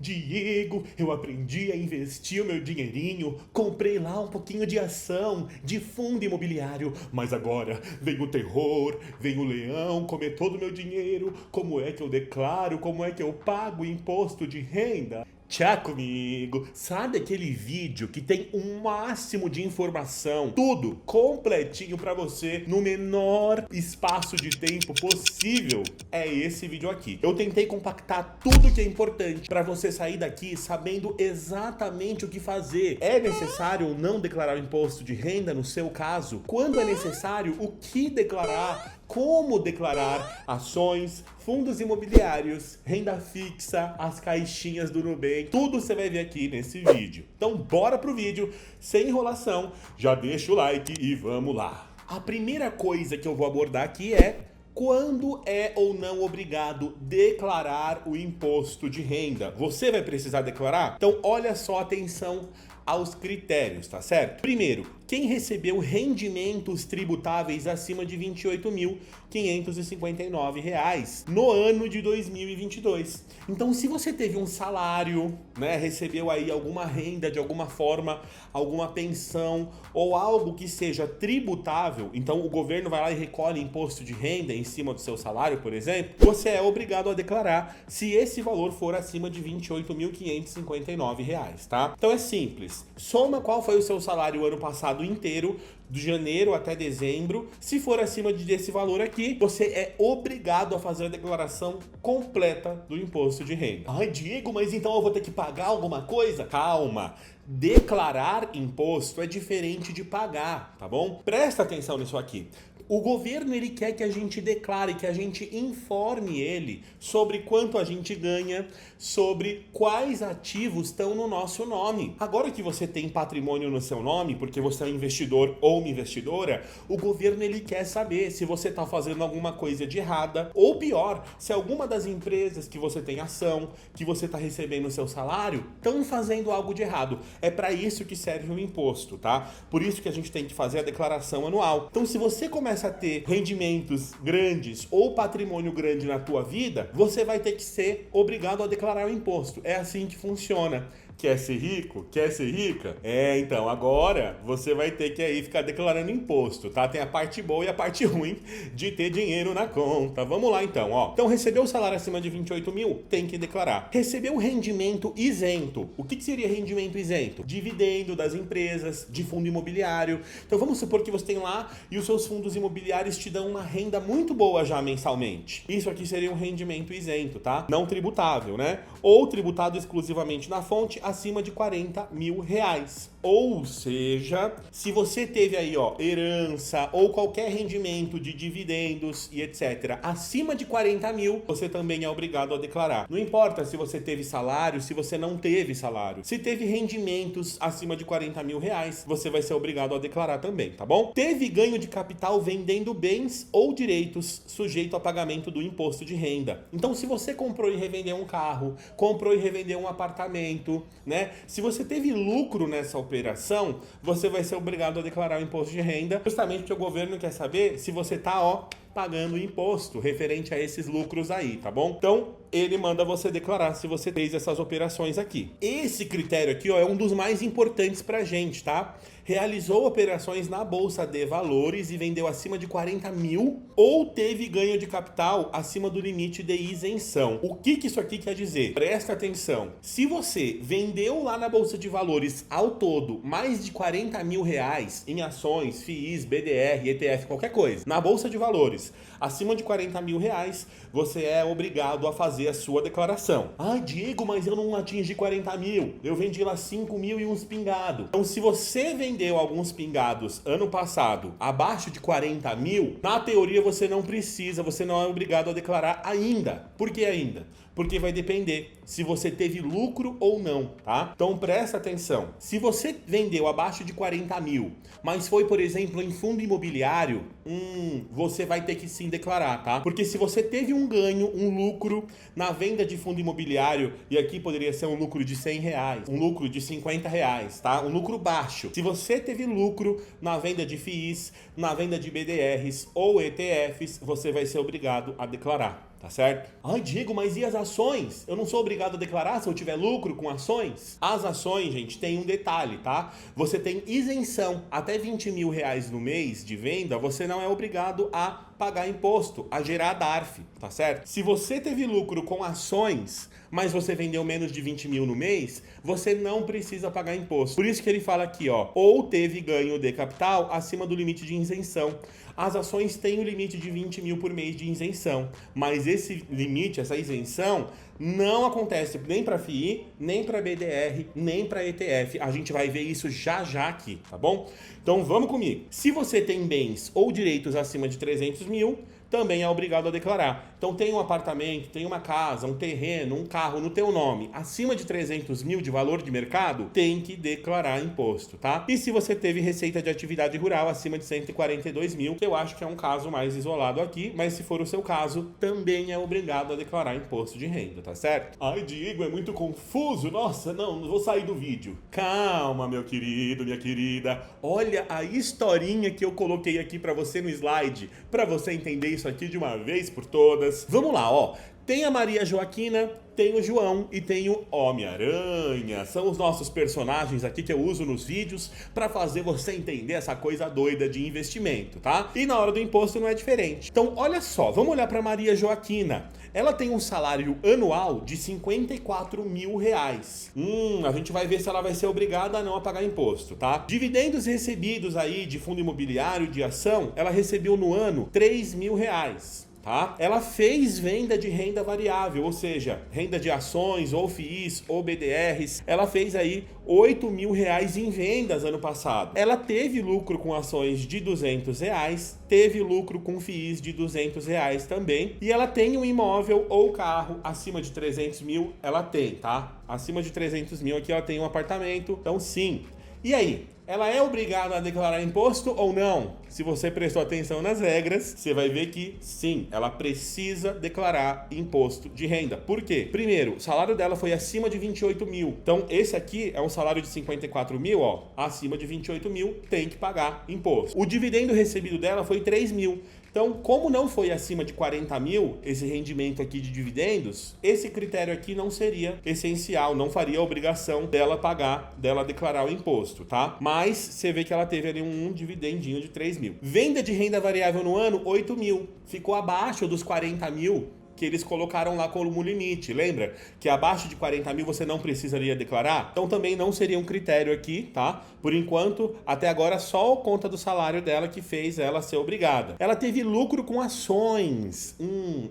Diego, eu aprendi a investir o meu dinheirinho, comprei lá um pouquinho de ação, de fundo imobiliário, mas agora vem o terror, vem o leão comer todo o meu dinheiro, como é que eu declaro, como é que eu pago o imposto de renda? Tchá comigo, sabe aquele vídeo que tem um máximo de informação, tudo completinho pra você no menor espaço de tempo possível? É esse vídeo aqui. Eu tentei compactar tudo que é importante pra você sair daqui sabendo exatamente o que fazer. É necessário ou não declarar o imposto de renda no seu caso? Quando é necessário, o que declarar? Como declarar ações, fundos imobiliários, renda fixa, as caixinhas do Nubank, tudo você vai ver aqui nesse vídeo. Então bora pro vídeo, sem enrolação, já deixa o like e vamos lá. A primeira coisa que eu vou abordar aqui é quando é ou não obrigado declarar o imposto de renda. Você vai precisar declarar? Então olha só, atenção aos critérios, tá certo? Primeiro, quem recebeu rendimentos tributáveis acima de R$ 28.559 no ano de 2022. Então, se você teve um salário, né, recebeu aí alguma renda de alguma forma, alguma pensão ou algo que seja tributável, então o governo vai lá e recolhe imposto de renda em cima do seu salário, por exemplo, você é obrigado a declarar se esse valor for acima de R$ 28.559, tá? Então é simples. Soma qual foi o seu salário ano passado inteiro, de janeiro até dezembro. Se for acima desse valor aqui, você é obrigado a fazer a declaração completa do imposto de renda. Ai, Diego, mas então eu vou ter que pagar alguma coisa? Calma. Declarar imposto é diferente de pagar, tá bom? Presta atenção nisso aqui. O governo, ele quer que a gente declare, que a gente informe ele sobre quanto a gente ganha, sobre quais ativos estão no nosso nome. Agora que você tem patrimônio no seu nome, porque você é um investidor ou uma investidora, o governo, ele quer saber se você está fazendo alguma coisa de errada, ou pior, se alguma das empresas que você tem ação, que você está recebendo o seu salário, estão fazendo algo de errado. É para isso que serve o imposto, tá? Por isso que a gente tem que fazer a declaração anual. Então, se você começa a ter rendimentos grandes ou patrimônio grande na tua vida, você vai ter que ser obrigado a declarar o imposto. É assim que funciona. Quer ser rico? Quer ser rica? Então agora você vai ter que aí ficar declarando imposto, tá? Tem a parte boa e a parte ruim de ter dinheiro na conta. Vamos lá então, ó. Então recebeu o salário acima de 28 mil? Tem que declarar. Recebeu rendimento isento. O que seria rendimento isento? Dividendo das empresas, de fundo imobiliário. Então vamos supor que você tem lá e os seus fundos imobiliários te dão uma renda muito boa já mensalmente. Isso aqui seria um rendimento isento, tá? Não tributável, né? Ou tributado exclusivamente na fonte, acima de R$ 40 mil. Ou seja, se você teve aí, ó, herança ou qualquer rendimento de dividendos e etc. acima de 40 mil, você também é obrigado a declarar. Não importa se você teve salário, se você não teve salário. Se teve rendimentos acima de R$ 40 mil, você vai ser obrigado a declarar também, tá bom? Teve ganho de capital vendendo bens ou direitos sujeito a pagamento do imposto de renda. Então, se você comprou e revendeu um carro, comprou e revendeu um apartamento, né? Se você teve lucro nessa operação, você vai ser obrigado a declarar o imposto de renda, justamente porque o governo quer saber se você tá, ó, pagando imposto referente a esses lucros aí, tá bom? Então, ele manda você declarar se você fez essas operações aqui. Esse critério aqui, ó, é um dos mais importantes pra gente, tá? Realizou operações na Bolsa de Valores e vendeu acima de 40 mil ou teve ganho de capital acima do limite de isenção. O que isso aqui quer dizer? Presta atenção. Se você vendeu lá na Bolsa de Valores ao todo mais de 40 mil reais em ações, FIIs, BDR, ETF, qualquer coisa, na Bolsa de Valores, acima de 40 mil reais, você é obrigado a fazer a sua declaração. Ah, Diego, mas eu não atingi 40 mil. Eu vendi lá 5 mil e uns pingados. Então, se você vendeu alguns pingados ano passado abaixo de 40 mil, na teoria você não precisa, você não é obrigado a declarar ainda. Por que ainda? Porque vai depender se você teve lucro ou não, tá? Então presta atenção. Se você vendeu abaixo de 40 mil, mas foi, por exemplo, em fundo imobiliário, você vai ter que sim declarar, tá? Porque se você teve um ganho, um lucro na venda de fundo imobiliário, e aqui poderia ser um lucro de 100 reais, um lucro de 50 reais, tá? Um lucro baixo. Se você teve lucro na venda de FIIs, na venda de BDRs ou ETFs, você vai ser obrigado a declarar. tá certo? Ai, Diego, mas e as ações? Eu não sou obrigado a declarar se eu tiver lucro com ações? As ações, gente, tem um detalhe, tá? Você tem isenção até 20 mil reais no mês de venda, você não é obrigado a pagar imposto, a gerar DARF, tá certo? Se você teve lucro com ações, mas você vendeu menos de 20 mil no mês, você não precisa pagar imposto. Por isso que ele fala aqui, ó, ou teve ganho de capital acima do limite de isenção. As ações têm o limite de 20 mil por mês de isenção, mas esse limite, essa isenção, não acontece nem para FII, nem para BDR, nem para ETF. A gente vai ver isso já já aqui, tá bom? Então vamos comigo. Se você tem bens ou direitos acima de 300 mil, também é obrigado a declarar. Então tem um apartamento, tem uma casa, um terreno, um carro no teu nome, acima de 300 mil de valor de mercado, tem que declarar imposto, tá? E se você teve receita de atividade rural acima de 142 mil, que eu acho que é um caso mais isolado aqui, mas se for o seu caso, também é obrigado a declarar imposto de renda, tá certo? Ai, Diego, é muito confuso, nossa, não vou sair do vídeo. Calma, meu querido, minha querida, olha a historinha que eu coloquei aqui pra você no slide, pra você entender isso aqui de uma vez por todas. Vamos lá, ó. Tem a Maria Joaquina, tem o João e tem o Homem-Aranha. São os nossos personagens aqui que eu uso nos vídeos para fazer você entender essa coisa doida de investimento, tá? E na hora do imposto não é diferente. Então, olha só, vamos olhar para Maria Joaquina. Ela tem um salário anual de 54 mil reais. A gente vai ver se ela vai ser obrigada a não pagar imposto, tá? Dividendos recebidos aí de fundo imobiliário, de ação, ela recebeu no ano 3 mil reais. Tá? Ela fez venda de renda variável, ou seja, renda de ações, ou FIIs, ou BDRs. Ela fez aí 8 mil reais em vendas ano passado. Ela teve lucro com ações de 200 reais, teve lucro com FIIs de 200 reais também. E ela tem um imóvel ou carro acima de 300 mil, ela tem, tá? Acima de 300 mil aqui ela tem um apartamento, então sim. E aí? Ela é obrigada a declarar imposto ou não? Se você prestou atenção nas regras, você vai ver que sim, ela precisa declarar imposto de renda. Por quê? Primeiro, o salário dela foi acima de 28 mil. Então, esse aqui é um salário de 54 mil, ó. Acima de 28 mil, tem que pagar imposto. O dividendo recebido dela foi 3 mil. Então, como não foi acima de 40 mil esse rendimento aqui de dividendos, esse critério aqui não seria essencial, não faria a obrigação dela pagar, dela declarar o imposto, tá? Mas você vê que ela teve ali um dividendinho de 3 mil. Venda de renda variável no ano, 8 mil. Ficou abaixo dos 40 mil que eles colocaram lá como limite, lembra? Que abaixo de 40 mil você não precisaria declarar? Então também não seria um critério aqui, tá? Por enquanto, até agora, só a conta do salário dela que fez ela ser obrigada. Ela teve lucro com ações.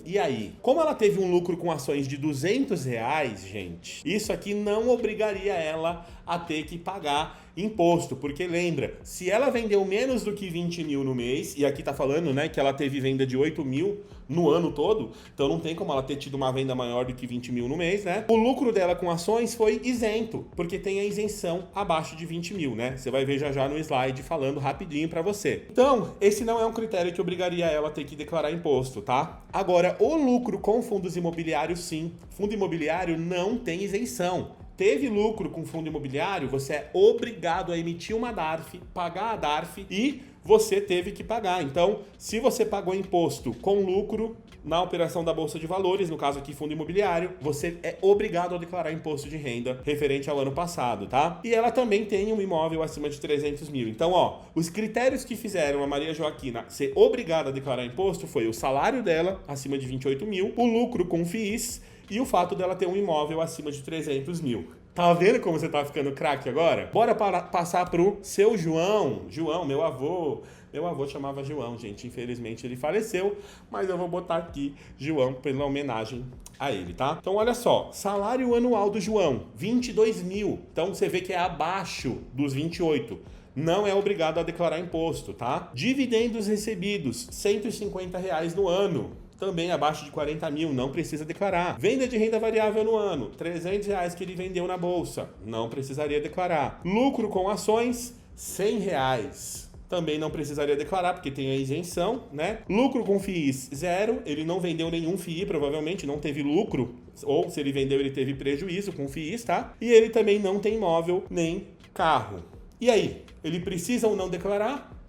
E aí? Como ela teve um lucro com ações de 200 reais, gente, isso aqui não obrigaria ela a ter que pagar imposto, porque lembra, se ela vendeu menos do que 20 mil no mês, e aqui tá falando, né, que ela teve venda de 8 mil no ano todo, então não tem como ela ter tido uma venda maior do que 20 mil no mês, né? O lucro dela com ações foi isento, porque tem a isenção abaixo de 20 mil, né? Você vai ver já já no slide falando rapidinho pra você. Então, esse não é um critério que obrigaria ela a ter que declarar imposto, tá? Agora, o lucro com fundos imobiliários, sim. Fundo imobiliário não tem isenção. Teve lucro com fundo imobiliário, você é obrigado a emitir uma DARF, pagar a DARF e você teve que pagar. Então, se você pagou imposto com lucro na operação da Bolsa de Valores, no caso aqui fundo imobiliário, você é obrigado a declarar imposto de renda referente ao ano passado, tá? E ela também tem um imóvel acima de 300 mil. Então, ó, os critérios que fizeram a Maria Joaquina ser obrigada a declarar imposto foi o salário dela acima de 28 mil, o lucro com FIIs e o fato dela ter um imóvel acima de 300 mil. Tá vendo como você tá ficando craque agora? Bora passar pro seu João. João, meu avô. Meu avô chamava João, gente. Infelizmente ele faleceu, mas eu vou botar aqui João pela homenagem a ele, tá? Então olha só, salário anual do João, 22 mil. Então você vê que é abaixo dos 28. Não é obrigado a declarar imposto, tá? Dividendos recebidos, 150 reais no ano. Também abaixo de 40 mil, não precisa declarar. Venda de renda variável no ano, 300 reais que ele vendeu na bolsa, não precisaria declarar. Lucro com ações, 100 reais. Também não precisaria declarar, porque tem a isenção, né? Lucro com FIIs, 0. Ele não vendeu nenhum FII, provavelmente não teve lucro. Ou se ele vendeu, ele teve prejuízo com FIIs, tá? E ele também não tem imóvel nem carro. E aí? Ele precisa ou não declarar?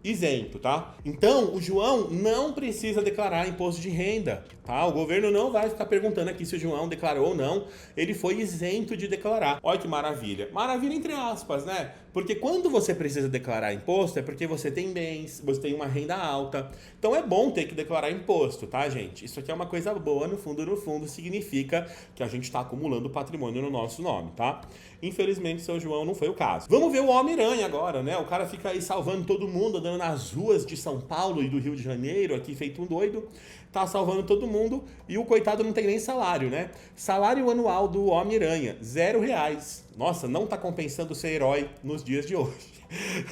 isento, tá? Então, o João não precisa declarar imposto de renda, tá? O governo não vai ficar perguntando aqui se o João declarou ou não. Ele foi isento de declarar. Olha que maravilha. Maravilha entre aspas, né? Porque quando você precisa declarar imposto é porque você tem bens, você tem uma renda alta. Então é bom ter que declarar imposto, tá, gente? Isso aqui é uma coisa boa, no fundo, significa que a gente está acumulando patrimônio no nosso nome, tá? Infelizmente, seu João não foi o caso. Vamos ver o Homem-Aranha agora, né? O cara fica aí salvando todo mundo, andando nas ruas de São Paulo e do Rio de Janeiro, aqui feito um doido. Tá salvando todo mundo e o coitado não tem nem salário, né? Salário anual do Homem-Aranha, R$0. Nossa, não tá compensando ser herói nos dias de hoje.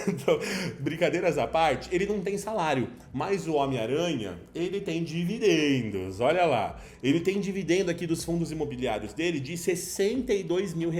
Então, brincadeiras à parte, ele não tem salário, mas o Homem-Aranha, ele tem dividendos, olha lá. Ele tem dividendo aqui dos fundos imobiliários dele de R$62 mil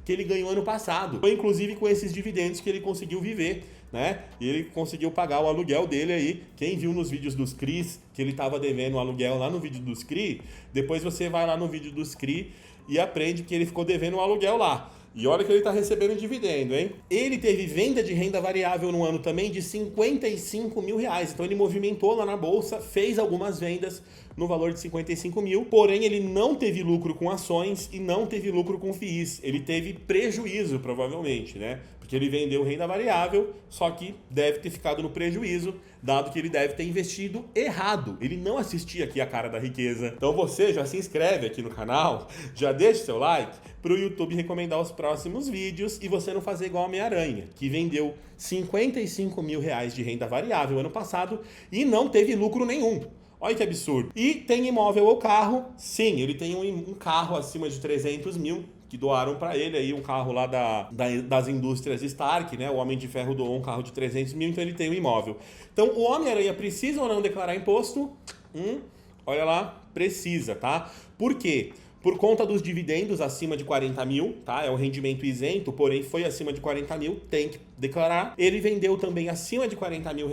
que ele ganhou ano passado. Foi inclusive com esses dividendos que ele conseguiu viver, né? E ele conseguiu pagar o aluguel dele aí. Quem viu nos vídeos dos CRIs que ele tava devendo o aluguel lá no vídeo dos CRI, depois você vai lá no vídeo dos CRI e aprende que ele ficou devendo o aluguel lá. E olha que ele está recebendo dividendo, hein? Ele teve venda de renda variável no ano também de R$55 mil. Então ele movimentou lá na bolsa, fez algumas vendas no valor de 55 mil, porém ele não teve lucro com ações e não teve lucro com FIIs. Ele teve prejuízo, provavelmente, né? Porque ele vendeu renda variável, só que deve ter ficado no prejuízo, dado que ele deve ter investido errado. Ele não assistia aqui a Cara da Riqueza. Então você já se inscreve aqui no canal, já deixa seu like para o YouTube recomendar os próximos vídeos e você não fazer igual a Homem-Aranha, que vendeu R$55 mil de renda variável ano passado e não teve lucro nenhum. Olha que absurdo. E tem imóvel ou carro? Sim, ele tem um carro acima de 300 mil, que doaram para ele aí, um carro lá das indústrias Stark, né? O Homem de Ferro doou um carro de 300 mil, então ele tem um imóvel. Então, o Homem-Aranha precisa ou não declarar imposto? Olha lá, precisa, tá? Por quê? Por conta dos dividendos acima de 40 mil, tá? É um rendimento isento, porém foi acima de 40 mil, tem que declarar. Ele vendeu também acima de 40 mil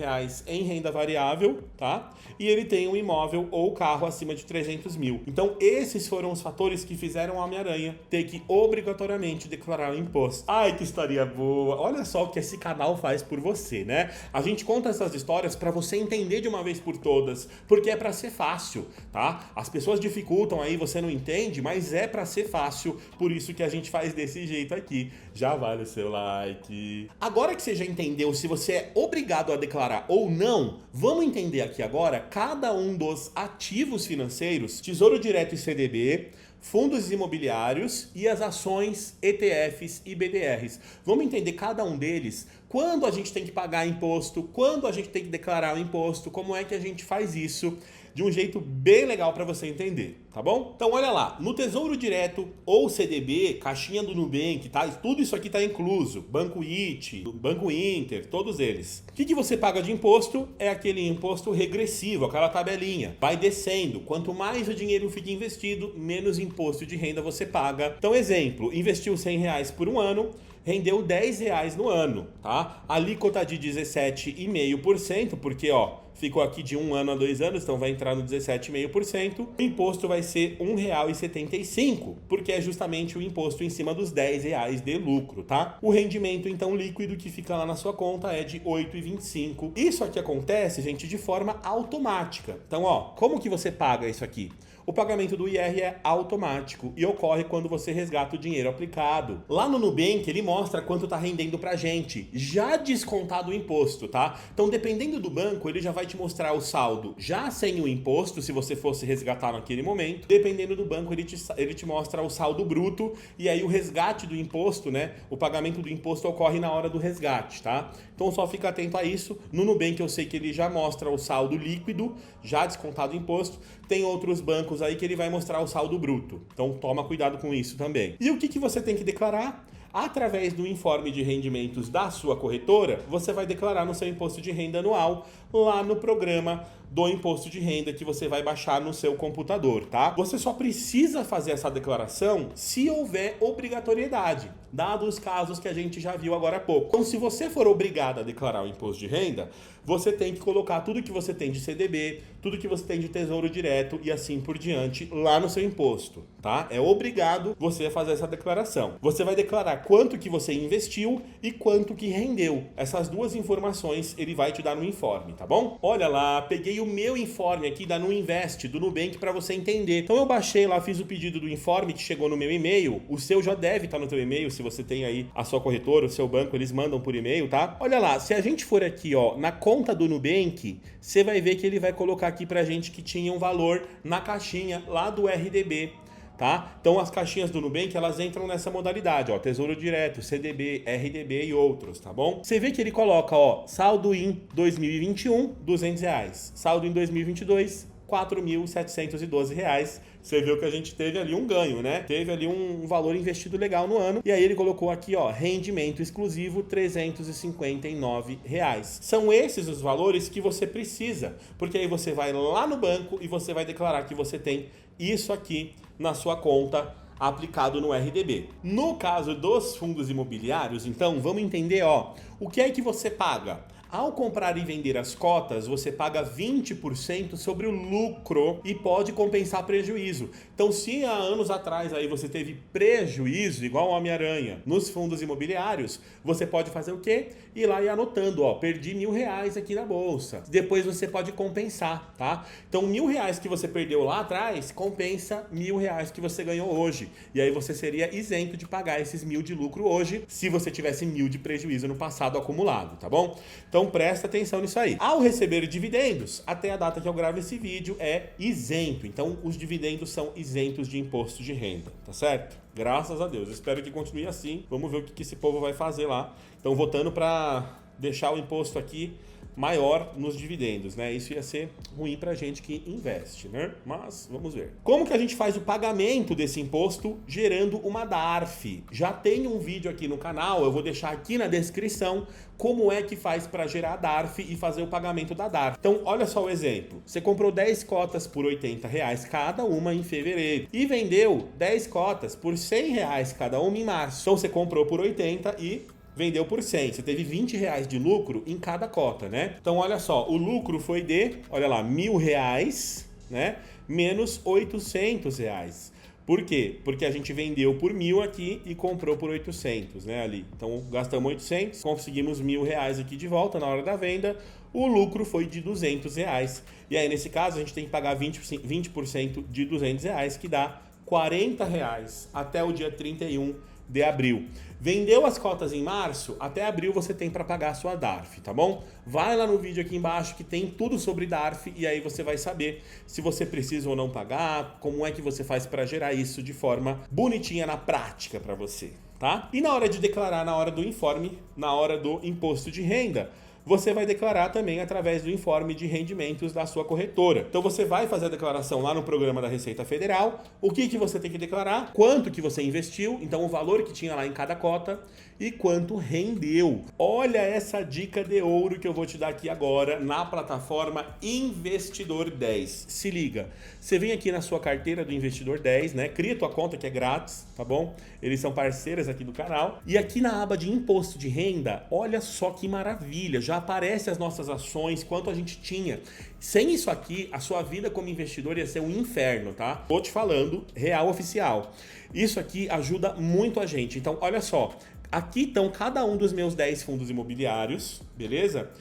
em renda variável, tá? E ele tem um imóvel ou carro acima de 300 mil. Então, esses foram os fatores que fizeram o Homem-Aranha ter que obrigatoriamente declarar o imposto. Ai, que história boa! Olha só o que esse canal faz por você, né? A gente conta essas histórias para você entender de uma vez por todas, porque é para ser fácil, tá? As pessoas dificultam aí, você não entende, mas é para ser fácil, por isso que a gente faz desse jeito aqui. Já vale o seu like. Agora que você já entendeu se você é obrigado a declarar ou não, vamos entender aqui agora cada um dos ativos financeiros, Tesouro Direto e CDB, fundos imobiliários e as ações, ETFs e BDRs. Vamos entender cada um deles, quando a gente tem que pagar imposto, quando a gente tem que declarar o imposto, como é que a gente faz isso de um jeito bem legal para você entender, tá bom? Então olha lá, no Tesouro Direto ou CDB, caixinha do Nubank, tá? Tudo isso aqui tá incluso, Banco IT, Banco Inter, todos eles. O que você paga de imposto? É aquele imposto regressivo, aquela tabelinha. Vai descendo, quanto mais o dinheiro fica investido, menos imposto de renda você paga. Então exemplo, investiu R$100 por um ano, rendeu R$10 no ano, tá? Alíquota de 17,5%, porque ó, ficou aqui de 1 ano a 2 anos, então vai entrar no 17,5%. O imposto vai ser R$1,75, porque é justamente o imposto em cima dos R$10 de lucro, tá? O rendimento, então, líquido que fica lá na sua conta é de 8,25. Isso aqui acontece, gente, de forma automática. Então, ó, como que você paga isso aqui? O pagamento do IR é automático e ocorre quando você resgata o dinheiro aplicado. Lá no Nubank, ele mostra quanto tá rendendo pra gente, já descontado o imposto, tá? Então, dependendo do banco, ele já vai te mostrar o saldo já sem o imposto, se você fosse resgatar naquele momento. Dependendo do banco, ele te mostra o saldo bruto e aí o resgate do imposto, né? O pagamento do imposto ocorre na hora do resgate, tá? Então, só fica atento a isso. No Nubank, eu sei que ele já mostra o saldo líquido, já descontado o imposto. Tem outros bancos aí que ele vai mostrar o saldo bruto. Então toma cuidado com isso também. E o que você tem que declarar? Através do informe de rendimentos da sua corretora, você vai declarar no seu imposto de renda anual lá no programa do imposto de renda que você vai baixar no seu computador, tá? Você só precisa fazer essa declaração se houver obrigatoriedade, dados os casos que a gente já viu agora há pouco. Então, se você for obrigado a declarar o imposto de renda, você tem que colocar tudo que você tem de CDB, tudo que você tem de Tesouro Direto e assim por diante lá no seu imposto, tá? É obrigado você a fazer essa declaração. Você vai declarar quanto que você investiu e quanto que rendeu. Essas duas informações ele vai te dar no informe, tá bom? Olha lá, peguei o meu informe aqui da Nuinvest, do Nubank, para você entender. Então eu baixei lá, fiz o pedido do informe que chegou no meu e-mail. O seu já deve estar no teu e-mail, se você tem aí a sua corretora, o seu banco, eles mandam por e-mail, tá? Olha lá, se a gente for aqui, ó, na conta do Nubank, você vai ver que ele vai colocar aqui pra gente que tinha um valor na caixinha lá do RDB, tá? Então as caixinhas do Nubank, elas entram nessa modalidade, ó, Tesouro Direto, CDB, RDB e outros, tá bom? Você vê que ele coloca, ó, saldo em 2021, R$200. Saldo em 2022, R$4.712. Você viu que a gente teve ali um ganho, né? Teve ali um valor investido legal no ano. E aí ele colocou aqui, ó, rendimento exclusivo, R$359. São esses os valores que você precisa, porque aí você vai lá no banco e você vai declarar que você tem isso aqui na sua conta aplicado no RDB. No caso dos fundos imobiliários, então, vamos entender, ó, o que é que você paga? Ao comprar e vender as cotas, você paga 20% sobre o lucro e pode compensar prejuízo. Então, se há anos atrás aí você teve prejuízo, igual o Homem-Aranha, nos fundos imobiliários, você pode fazer o quê? Ir lá e anotando, ó, perdi R$1.000 aqui na bolsa. Depois você pode compensar, tá? Então, R$1.000 que você perdeu lá atrás, compensa R$1.000 que você ganhou hoje. E aí você seria isento de pagar esses 1.000 de lucro hoje, se você tivesse 1.000 de prejuízo no passado acumulado, tá bom? Então, presta atenção nisso aí. Ao receber dividendos, até a data que eu gravo esse vídeo, é isento. Então, os dividendos são isentos de imposto de renda, tá certo? Graças a Deus. Eu espero que continue assim. Vamos ver o que esse povo vai fazer lá. Estão votando para deixar o imposto aqui maior nos dividendos, né? Isso ia ser ruim pra gente que investe, né? Mas vamos ver. Como que a gente faz o pagamento desse imposto gerando uma DARF? Já tem um vídeo aqui no canal, eu vou deixar aqui na descrição como é que faz para gerar a DARF e fazer o pagamento da DARF. Então, olha só o exemplo. Você comprou 10 cotas por R$80 cada uma em fevereiro e vendeu 10 cotas por R$100 cada uma em março. Então, você comprou por 80 e vendeu por 100. Você teve R$20 de lucro em cada cota, né? Então, olha só, o lucro foi de, olha lá, R$1.000, né? Menos R$800. Por quê? Porque a gente vendeu por 1.000 aqui e comprou por 800, né, ali. Então, gastamos 800, conseguimos R$1.000 aqui de volta na hora da venda. O lucro foi de R$200. E aí, nesse caso, a gente tem que pagar 20% de R$200, que dá R$40 até o dia 31 de abril. Vendeu as cotas em março, até abril você tem para pagar a sua DARF, tá bom? Vai lá no vídeo aqui embaixo que tem tudo sobre DARF e aí você vai saber se você precisa ou não pagar, como é que você faz para gerar isso de forma bonitinha na prática para você, tá? E na hora de declarar, na hora do informe, na hora do imposto de renda, você vai declarar também através do informe de rendimentos da sua corretora. Então você vai fazer a declaração lá no programa da Receita Federal. O que você tem que declarar? Quanto que você investiu, então o valor que tinha lá em cada cota e quanto rendeu. Olha essa dica de ouro que eu vou te dar aqui agora na plataforma Investidor 10. Se liga, você vem aqui na sua carteira do Investidor 10, né? Cria tua conta que é grátis, tá bom? Eles são parceiros aqui do canal. E aqui na aba de imposto de renda, olha só que maravilha, já aparece as nossas ações, quanto a gente tinha. Sem isso aqui, a sua vida como investidor ia ser um inferno, tá? Tô te falando, real oficial. Isso aqui ajuda muito a gente. Então, olha só, aqui estão cada um dos meus 10 fundos imobiliários, beleza?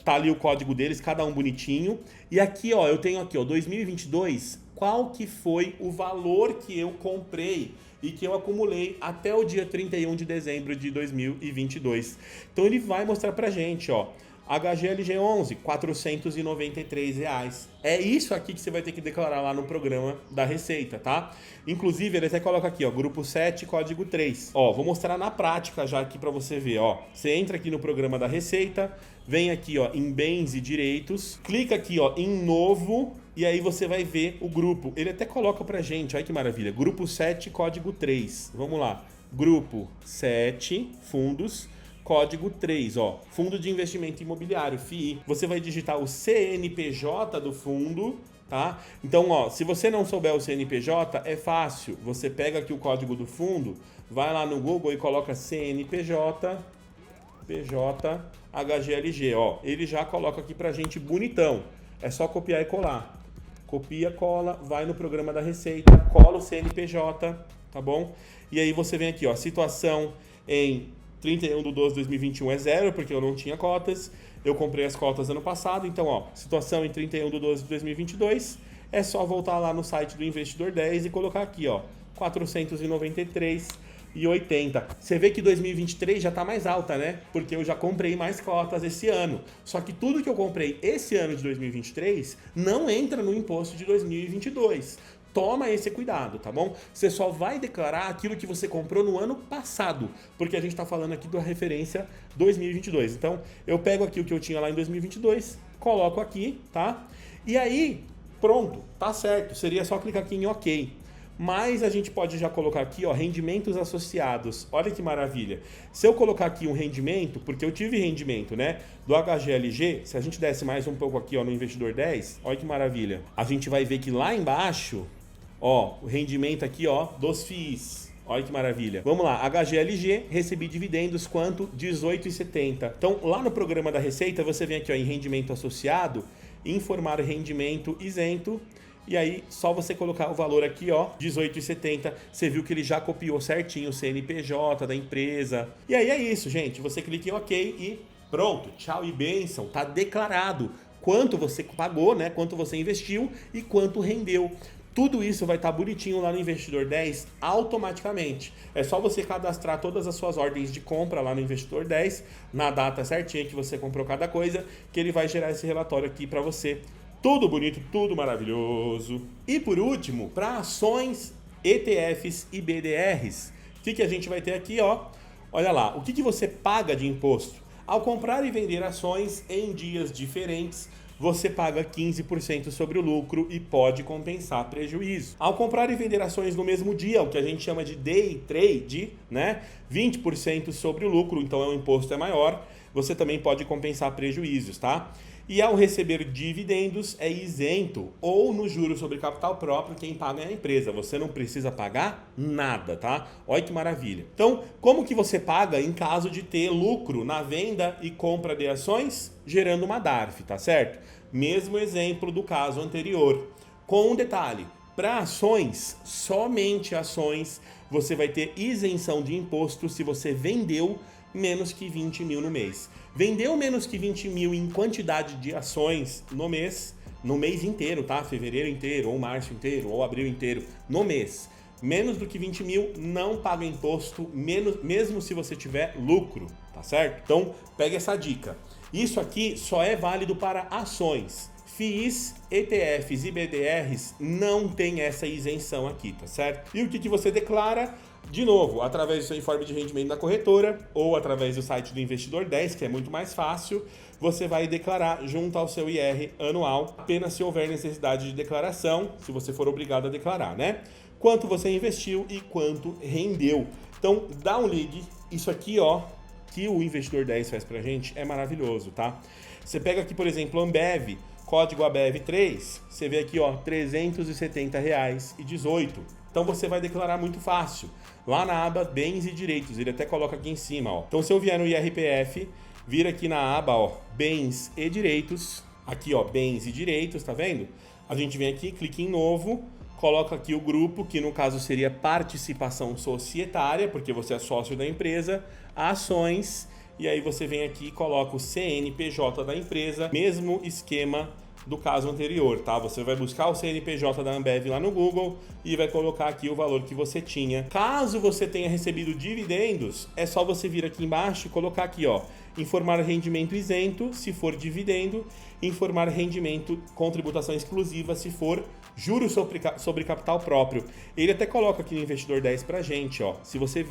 Tá ali o código deles, cada um bonitinho. E aqui, ó, eu tenho aqui, ó, 2022, qual que foi o valor que eu comprei e que eu acumulei até o dia 31 de dezembro de 2022. Então ele vai mostrar pra gente, ó, HGLG11, R$493. É isso aqui que você vai ter que declarar lá no programa da Receita, tá? Inclusive, ele até coloca aqui, ó, grupo 7, código 3. Ó, vou mostrar na prática já aqui pra você ver, ó. Você entra aqui no programa da Receita, vem aqui, ó, em bens e direitos, clica aqui, ó, em novo, e aí você vai ver o grupo. Ele até coloca pra gente, olha que maravilha, grupo 7, código 3. Vamos lá, grupo 7, fundos, código 3, ó, Fundo de Investimento Imobiliário, FII. Você vai digitar o CNPJ do fundo, tá? Então, ó, se você não souber o CNPJ, é fácil. Você pega aqui o código do fundo, vai lá no Google e coloca CNPJ, HGLG, ó. Ele já coloca aqui pra gente bonitão. É só copiar e colar. Copia, cola, vai no programa da Receita, cola o CNPJ, tá bom? E aí você vem aqui, ó, situação em 31/12/2021 é 0, porque eu não tinha cotas. Eu comprei as cotas ano passado, então, ó, situação em 31/12/2022, é só voltar lá no site do Investidor 10 e colocar aqui, ó, 493,80. Você vê que 2023 já tá mais alta, né? Porque eu já comprei mais cotas esse ano. Só que tudo que eu comprei esse ano de 2023 não entra no imposto de 2022. Toma esse cuidado, tá bom? Você só vai declarar aquilo que você comprou no ano passado, porque a gente tá falando aqui da referência 2022. Então, eu pego aqui o que eu tinha lá em 2022, coloco aqui, tá? E aí, pronto, tá certo. Seria só clicar aqui em OK. Mas a gente pode já colocar aqui, ó, rendimentos associados. Olha que maravilha. Se eu colocar aqui um rendimento, porque eu tive rendimento, né, do HGLG, se a gente desce mais um pouco aqui, ó, no Investidor 10, olha que maravilha. A gente vai ver que lá embaixo, ó, o rendimento aqui, ó, dos FIIs. Olha que maravilha. Vamos lá, HGLG, recebi dividendos quanto? 18,70. Então, lá no programa da Receita, você vem aqui, ó, em rendimento associado, informar rendimento isento. E aí, só você colocar o valor aqui, ó, 18,70. Você viu que ele já copiou certinho o CNPJ da empresa. E aí é isso, gente. Você clica em OK e pronto. Tchau e bênção. Tá declarado quanto você pagou, né? Quanto você investiu e quanto rendeu. Tudo isso vai estar bonitinho lá no Investidor 10 automaticamente. É só você cadastrar todas as suas ordens de compra lá no Investidor 10, na data certinha que você comprou cada coisa, que ele vai gerar esse relatório aqui para você. Tudo bonito, tudo maravilhoso. E por último, para ações, ETFs e BDRs, o que a gente vai ter aqui, ó? Olha lá, o que você paga de imposto? Ao comprar e vender ações em dias diferentes, você paga 15% sobre o lucro e pode compensar prejuízo. Ao comprar e vender ações no mesmo dia, o que a gente chama de day trade, né? 20% sobre o lucro, então o imposto é maior, você também pode compensar prejuízos, tá? E ao receber dividendos é isento, ou no juro sobre capital próprio, quem paga é a empresa. Você não precisa pagar nada, tá? Olha que maravilha. Então, como que você paga em caso de ter lucro na venda e compra de ações? Gerando uma DARF, tá certo? Mesmo exemplo do caso anterior. Com um detalhe, para ações, somente ações, você vai ter isenção de imposto se você vendeu menos que 20 mil no mês. Vendeu menos que 20 mil em quantidade de ações no mês inteiro, tá? Fevereiro inteiro, ou março inteiro, ou abril inteiro, no mês. Menos do que 20 mil, não paga imposto, mesmo se você tiver lucro, tá certo? Então, pega essa dica. Isso aqui só é válido para ações. FIIs, ETFs e BDRs não tem essa isenção aqui, tá certo? E o que você declara? De novo, através do seu informe de rendimento da corretora ou através do site do Investidor 10, que é muito mais fácil, você vai declarar junto ao seu IR anual, apenas se houver necessidade de declaração, se você for obrigado a declarar, né? Quanto você investiu e quanto rendeu. Então, dá um ligue. Isso aqui, ó, que o Investidor 10 faz pra gente é maravilhoso, tá? Você pega aqui, por exemplo, Ambev, código ABEV3, você vê aqui, ó, R$ 370,18. Então você vai declarar muito fácil. Lá na aba Bens e Direitos, ele até coloca aqui em cima, ó. Então se eu vier no IRPF, vir aqui na aba, ó, Bens e Direitos, aqui, ó, Bens e Direitos, tá vendo? A gente vem aqui, clica em Novo, coloca aqui o grupo, que no caso seria participação societária, porque você é sócio da empresa, ações, e aí você vem aqui e coloca o CNPJ da empresa, mesmo esquema do caso anterior, tá? Você vai buscar o CNPJ da Ambev lá no Google e vai colocar aqui o valor que você tinha. Caso você tenha recebido dividendos, é só você vir aqui embaixo e colocar aqui, ó, informar rendimento isento, se for dividendo, informar rendimento com tributação exclusiva, se for juros sobre capital próprio. Ele até coloca aqui no Investidor 10 pra gente, ó. Se você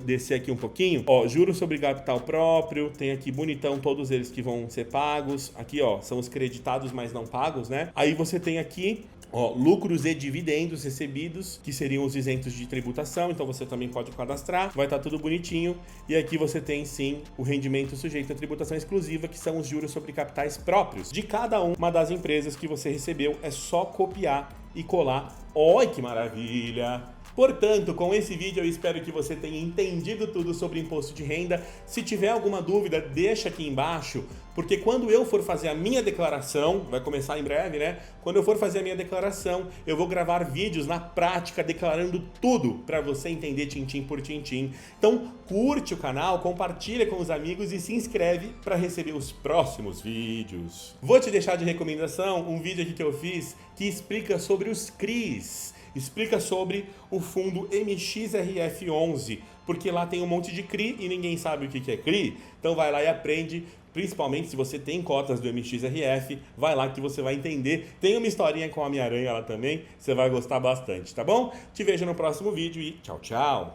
descer aqui um pouquinho, ó, juros sobre capital próprio, tem aqui bonitão todos eles que vão ser pagos. Aqui, ó, são os creditados, mas não pagos, né? Aí você tem aqui Ó, lucros e dividendos recebidos, que seriam os isentos de tributação, então você também pode cadastrar, vai estar tudo bonitinho. E aqui você tem sim o rendimento sujeito à tributação exclusiva, que são os juros sobre capitais próprios de cada uma das empresas que você recebeu. É só copiar e colar. Olha que maravilha! Portanto, com esse vídeo eu espero que você tenha entendido tudo sobre imposto de renda. Se tiver alguma dúvida, deixa aqui embaixo, porque quando eu for fazer a minha declaração, vai começar em breve, né? Quando eu for fazer a minha declaração, eu vou gravar vídeos na prática declarando tudo para você entender tintim por tintim. Então, curte o canal, compartilha com os amigos e se inscreve para receber os próximos vídeos. Vou te deixar de recomendação um vídeo aqui que eu fiz que explica sobre os CRIs. Explica sobre o fundo MXRF11, porque lá tem um monte de CRI e ninguém sabe o que é CRI. Então vai lá e aprende, principalmente se você tem cotas do MXRF, vai lá que você vai entender. Tem uma historinha com a Homem-Aranha lá também, você vai gostar bastante, tá bom? Te vejo no próximo vídeo e tchau, tchau!